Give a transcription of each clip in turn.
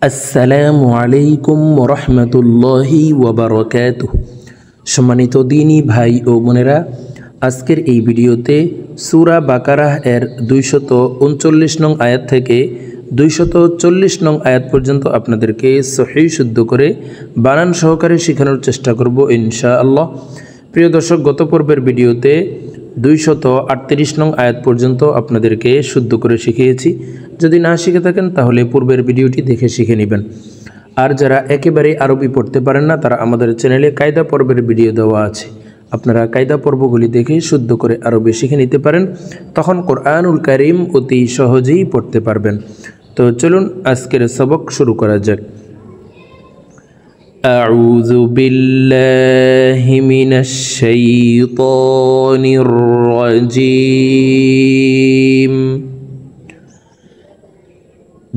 আসসালামু আলাইকুম রহমতুল্লাহি ওয়াবারাকাতুহ। সম্মানিত দিনী ভাই ও বোনেরা, আজকের এই ভিডিওতে সূরা বাকারাহ এর 239 নং আয়াত থেকে 240 নং আয়াত পর্যন্ত আপনাদেরকে সহিহ শুদ্ধ করে বানান সহকারে শেখানোর চেষ্টা করব ইনশাআল্লাহ। প্রিয় দর্শক, গত পর্বের ভিডিওতে 238 নং আয়াত পর্যন্ত আপনাদেরকে শুদ্ধ করে শিখিয়েছি। যদি না শিখে থাকেন তাহলে পূর্বের ভিডিওটি দেখে শিখে নেবেন। আর যারা একেবারে আরবি পড়তে পারেন না, তারা আমাদের চ্যানেলে কায়দা পর্বের ভিডিও দেওয়া আছে, আপনারা কায়দা পর্বগুলি দেখে শুদ্ধ করে আরবি শিখে নিতে পারেন। তখন কোরআনুল কারীম অতি সহজেই পড়তে পারবেন। তো চলুন আজকের সবক শুরু করা যাক। أعوذ بالله من الشيطان الرجيم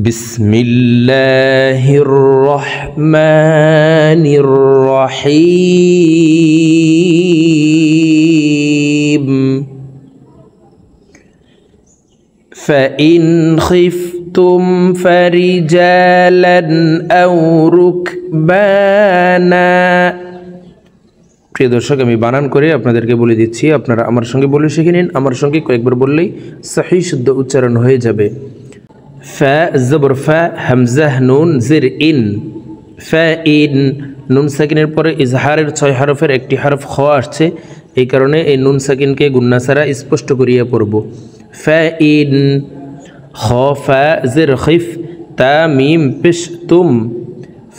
بسم الله الرحمن الرحيم فإن خفتم فرجالا أو ركبانا। প্রিয় দর্শক, আমি বানান করে আপনাদেরকে বলে দিচ্ছি, আপনারা আমার সঙ্গে বলে শিখে নিন। আমার সঙ্গে কয়েকবার বললেই সহিহ শুদ্ধ উচ্চারণ হয়ে যাবে। ফা জবর ফা, হামজাহ নুন জির ইন, ফা ইন। নুন সাকিনের পরে ইজহারের 6 হরফের একটি হরফ খ আসছে, এই কারণে এই নুন সাকিনকে গুন্না ছাড়া স্পষ্ট করিয়া পড়ব। ফা ইন, খ ফা জির খিফ, তা মিম পেশ তুম,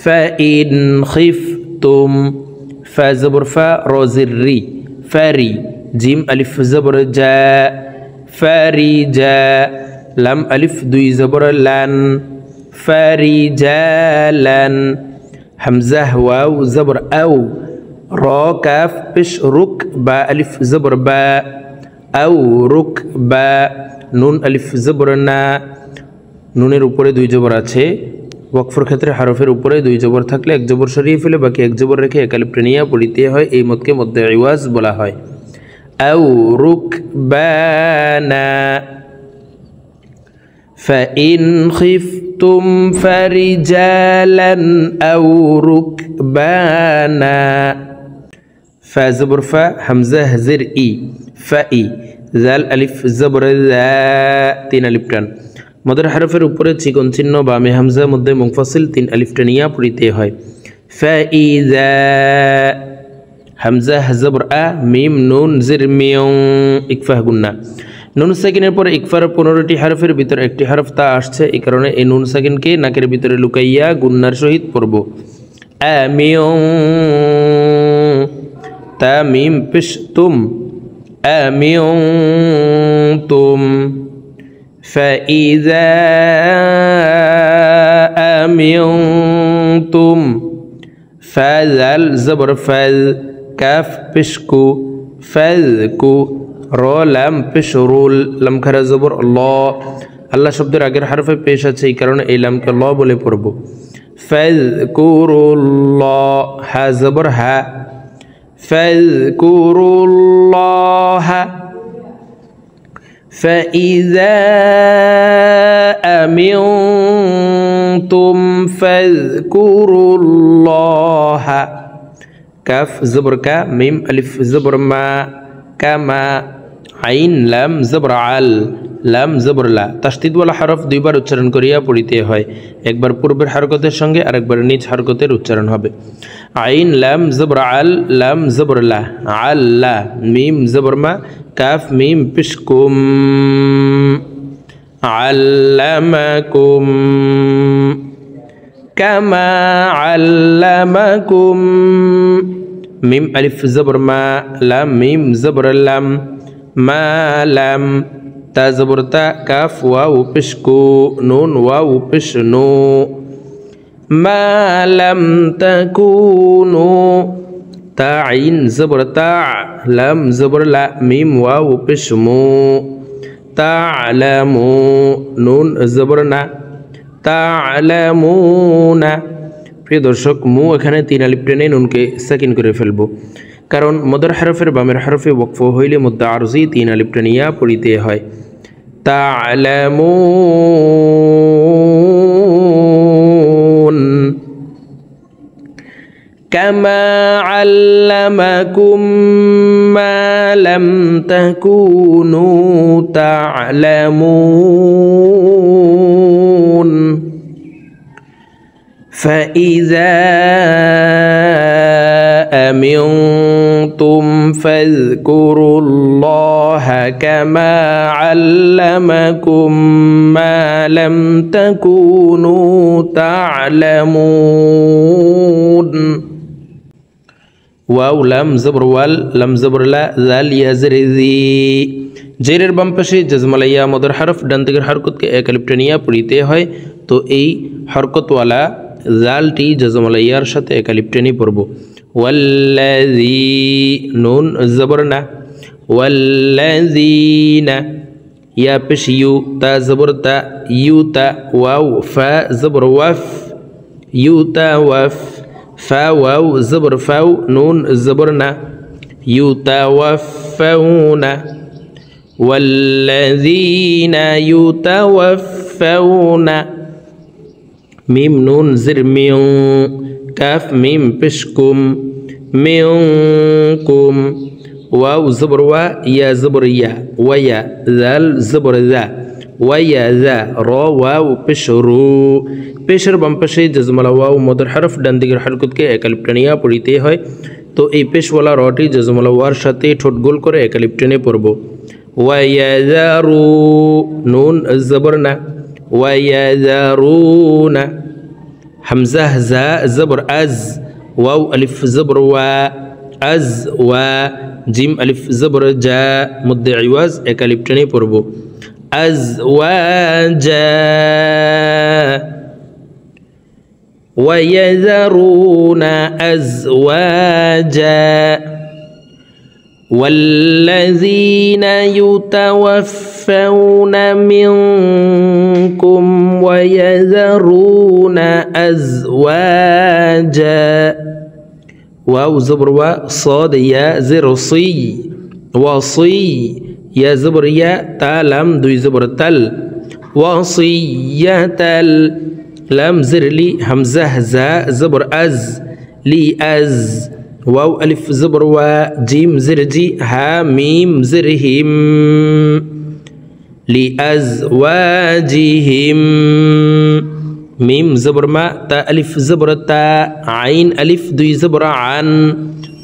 ফা ইন খিফ তুম। ফা জবর ফা, র জির রি, ফারি। জিম আলিফ জবর জা, ফারি জা। লাম আলিফ 2 জবর লান, ফারি জা লান। হামজাহ ওয়াও জবর আও, র কাফ পেশ রুক, বা আলিফ জবর বা, আও রুক বা। নুন আলিফ জবর না, নুনের উপরে 2 জবর আছে। ওয়াকফের ক্ষেত্রে হরফের উপরে 2 জবর থাকলে 1 জবর সরিয়ে ফেলে বাকি 1 জবর রেখে এক আলিফ টেনে পড়িতে হয়। এই মতকে মধ্যে ইওয়াজ বলা হয়। আও রুকবানা। فإن خفتم فرجالا أو ركبانا। فا زبر فا، همزة زر إي، فإي। জাল আলিফ জবর জা, 3 আলিফ টান। মদের হরফের উপরে চিকন চিহ্ন বামে হামজা, মধ্যে মুনফাসিল 3 আলিফ টানিয়া পড়িতে হয়। ফাইজা, হামজা জবর আ, মিম নুন জির মিউ, ইকফা গুন্না। নুন সাকিনের পরে ইকফার 15টি হরফের ভিতরে একটি হরফ তা আসছে, এই কারণে এই নুন সাকিনকে নাকের ভিতরে লুকাইয়া গুন্নার সহিত পড়ব। আমিউ, তা মিম পেশ তুম, أمنتم। فإذا أمنتم، فذل زبر فذ، كاف بشكو، فذكو، র লাম পেশ রুল, লাম খারা জবর ল। আল্লাহ শব্দের আগের হরফে পেশ আছে, এই কারণে এই লামকে ল বলে পড়ব। ফাযকুরুল্লাহ, হা জবর হা, فاذكروا الله। فإذا أمنتم فاذكروا الله। كاف زبر كا، ميم ألف زبر ما، كما। আইন লাম জবর আল, লাম জবর লা। তাসদীদ ওয়ালা হরফ 2 বার উচ্চারণ করিয়া পড়িতে হয়, একবার পূর্বের হরকতের সঙ্গে আর একবার নিজ হরকতের উচ্চারণ হবে। আইন লাম জবর আল, লাম জবর লা, আল্লা। মিম জবর মা, কাফ মিম পেশ কুম, আল্লামাকুম। কামা আল্লামাকুম। মিম আলিফ জবর মা, লাম মিম জবর লাম, মালাম। তা জবর তা, কাফ ওয়াও পেশ কু, নুন ওয়াও পেশ নু, মালাম তাকুনু। তা আইন জবর তা, লাম জবর লা, মিম ওয়াও পেশ মু, তা'লামু। নুন জবর না, তা'লামুনা। প্রিয় দর্শক, মু এখানে 3 আলিফ টেনে নুনকে সাকিন করে ফেলবো, কারণ মদের হরফের বামের হরফে ওয়াকফ হইলে মধ্যে আরজি 3 আলিফ টানিয়া পড়িতে হয়। তা'লামুন كما علمكم ما لم تكونوا تعلمون فإذا أمنتم فاذكروا الله كما علمكم ما لم تكونوا تعلمون ওয়াও লাম জবর ওয়াল লাম জবর লা জাল ইয়াজর জি জেরের বাম পাশে জজমালাইয়া মদর হরফ ডান দিকের হরকতকে এক আলিফ টানিয়া পড়িতে হয় তো এই হরকতওয়ালা জালটি জজমালাইয়ার সাথে এক আলিফ টেনে পড়ব ওয়াল্লাযী নুন জবর না ওয়াল্লাযীনা ইয়া পেশ ইউ তা জবর তা ইউ তা ওয়াও ফা জবর ওয়াফ ইউ তা ওয়াফ فا واو زبر فاو نون زبرنا يتوفون والذين يتوفون ميم نون زر ميم كاف ميم بشكم منكم واو زبر وا يا زبر يا ويا ذال زبر ذا ويا ذا را واو بشرو পেশের বাম পাশে জজমালা ওয়াও মদর হরফ ডান দিকের হরকতকে এক আলিফ টানিয়া পড়িতে হয় তো এই পেশওয়ালা রটি জজমালা ওয়ার সাথে ঠোঁট গোল করে এক আলিফ টেনে পড়ব ওয়ায়াযারু নুন জবর না ওয়ায়াযারুনা হামজা জা জবর আজ ওয়াও আলিফ জবর ওয়া আজ ওয়া জিম আলিফ জবর জা মধ্যে ইওয়াজ এক আলিফ টেনে পড়ব আজওয়াজা ويذرون أزواجا والذين يتوفون منكم ويذرون أزواجا واو زبر وصاد يا زر صي وصي يا زبر يا تالم دوي زبر تل وصية تل لام زر لي همزة زا زبر أز لي أز واو ألف زبر و جيم زر جي ها ميم زر هم لأزواجهم ميم زبر ما تا ألف زبر تا عين ألف دوي زبر عن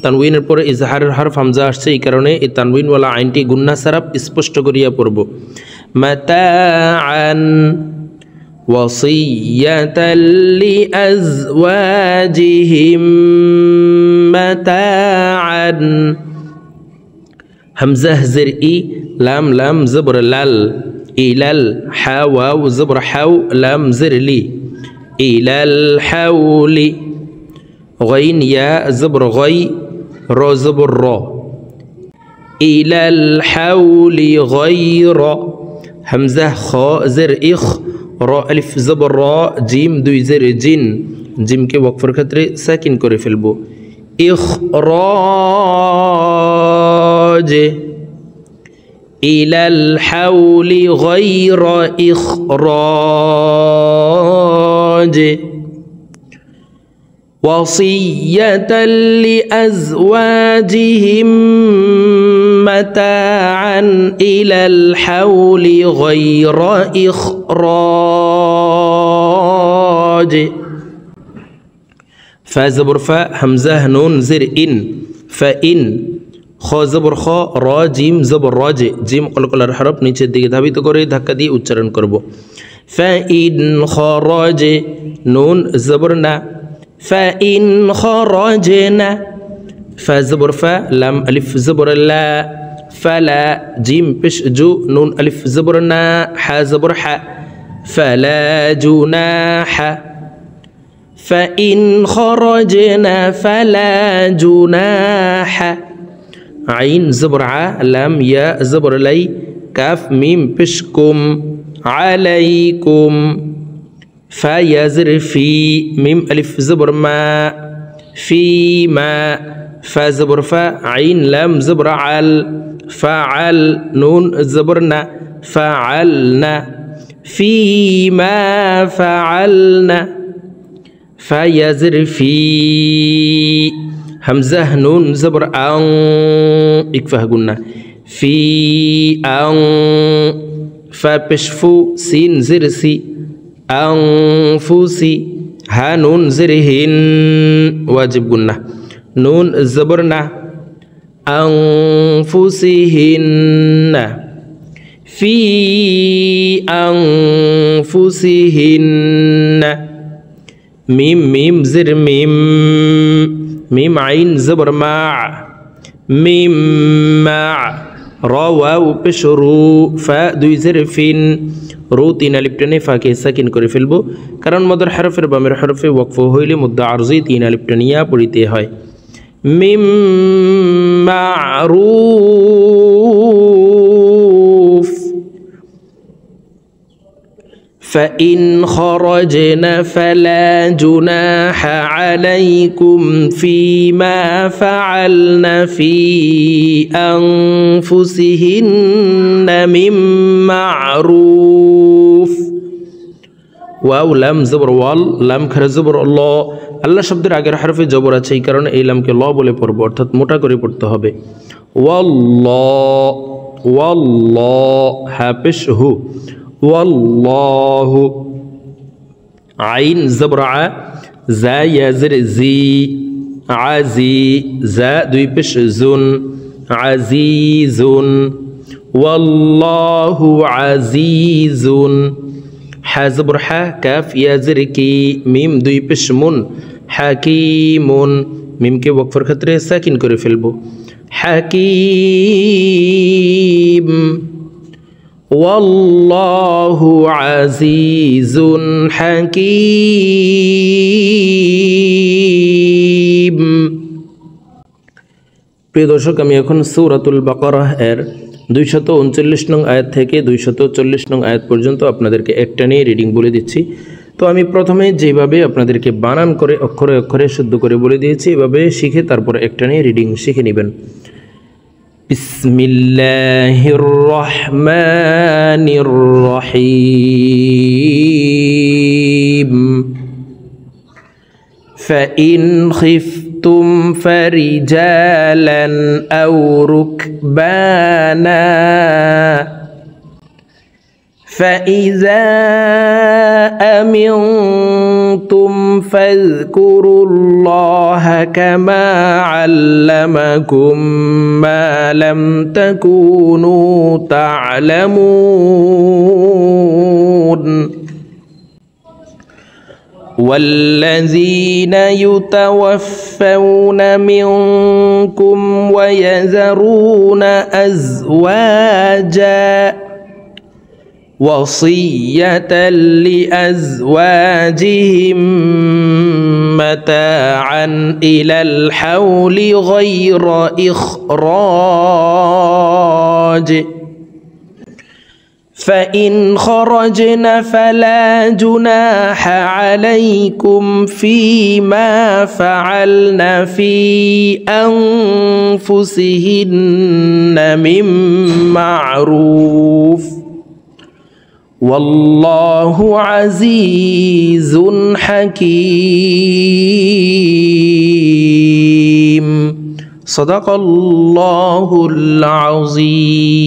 تنوين الپر إظهار الحرف همزة আসছে এই কারণে এই তানবিন ওয়ালা আইনটি গুন্না সারাপ স্পষ্ট করিয়া পড়ব متاعا وصية لأزواجهم متاعا همزة زر إي لام لام زبر لال إلال حا واو زبر حو لام زر لي إلى الحول غين يا زبر غي رو زبر رو إلى الحول غير همزة خا زر إخ را ألف زبر را جيم دوي زر جن جيم के वक्फर ক্ষেত্রে সাকিন করে ফেলব إخراج إلى الحول غير إخراج وصية لأزواجهم متاعا إلى الحول غير إخراج فزبر فا همزة نون زر إن فإن خا زبر خا را جيم زبر راج جيم কলকলার হরফ নিচের দিকে ধাবিত করে ধাক্কা দিয়ে উচ্চারণ করব فإن خرج نون زبر না فإن خرجنا فزبر فا لام ألف زبر لا فلا جيم بش جو نون ألف زبر نا حا زبر ح فلا جناح فإن خرجنا فلا جناح عين زبر ع لام يا زبر لي كاف ميم بشكم عليكم فيزر في ميم ألف زبر ما في ما فزبر فا عين لام زبر عل فعل نون زبرنا فعلنا فيما فعلنا ফা ইয়া জের ফি হামজা নুন জবর আং ইকফা গুন্না ফি আং ফা পেশ ফু সিন জের সি আং ফুসি হা নুন জের হিন ওয়াজিব গুন্না নুন জবর না أنفسهن في أنفسهن ميم ميم زر ميم ميم عين زبر مع ميم مع را واو পেশ রু ফা দুই জের ফিন রু তিন আলিফ টেনে ফাকে সাকিন করে ফেলবো কারণ মদর হরফের বামের হরফে ওয়াকফ হইলে মুদ্দা আরজি তিন আলিফ টেনিয়া পড়িতে হয় মিম মারুফ فإن خرجنا فلا جناح عليكم فيما فعلن في أنفسهن من معروف ওয়াও লাম জবর ওয়াল লাম খারা জবর ল আল্লাহ শব্দের আগের হরফে জবর আছে এই কারণে এই লামকে ল বলে পড়ব অর্থাৎ মোটা করে পড়তে হবে ওয়াল্লাহ ওয়াল্লাহ হা পেশ হু ওয়াল্লাহু আইন জবর আ জা ইয়া জের জি আজি জা দুই পেশ জুন আজিজুন ওয়াল্লাহু আজিজুন হা জবর হা কাফ ইয়া জের কি মিম দুই পেশ মুন হাকিমুন মিমকে ওয়াকফের ক্ষেত্রে সাকিন করে ফেলবো হাকিম ওয়াল্লাহু আজিজুন হাকিম। প্রিয় দর্শক, আমি এখন সূরাতুল বাকারাহ এর 239 নং আয়াত থেকে 240 নং আয়াত পর্যন্ত আপনাদেরকে একটা নিয়ে রিডিং বলে দিচ্ছি। তো আমি প্রথমে যেভাবে আপনাদেরকে বানান করে অক্ষরে অক্ষরে শুদ্ধ করে বলে দিয়েছি, এভাবে শিখে তারপর একটা নিয়ে রিডিং শিখে নেবেন। বিসমিল্লাহির রহমানির রহিম। فإن خفتم فرجالا أو ركبانا فإذا أمنتم فاذكروا الله كما علمكم ما لم تكونوا تعلمون والذين يتوفون منكم ويذرون أزواجا وصية لأزواجهم متاعا إلى الحول غير إخراج فإن خرجن فلا جناح عليكم فيما فعلن في أنفسهن من معروف والله عزيز حكيم صدق الله العظيم।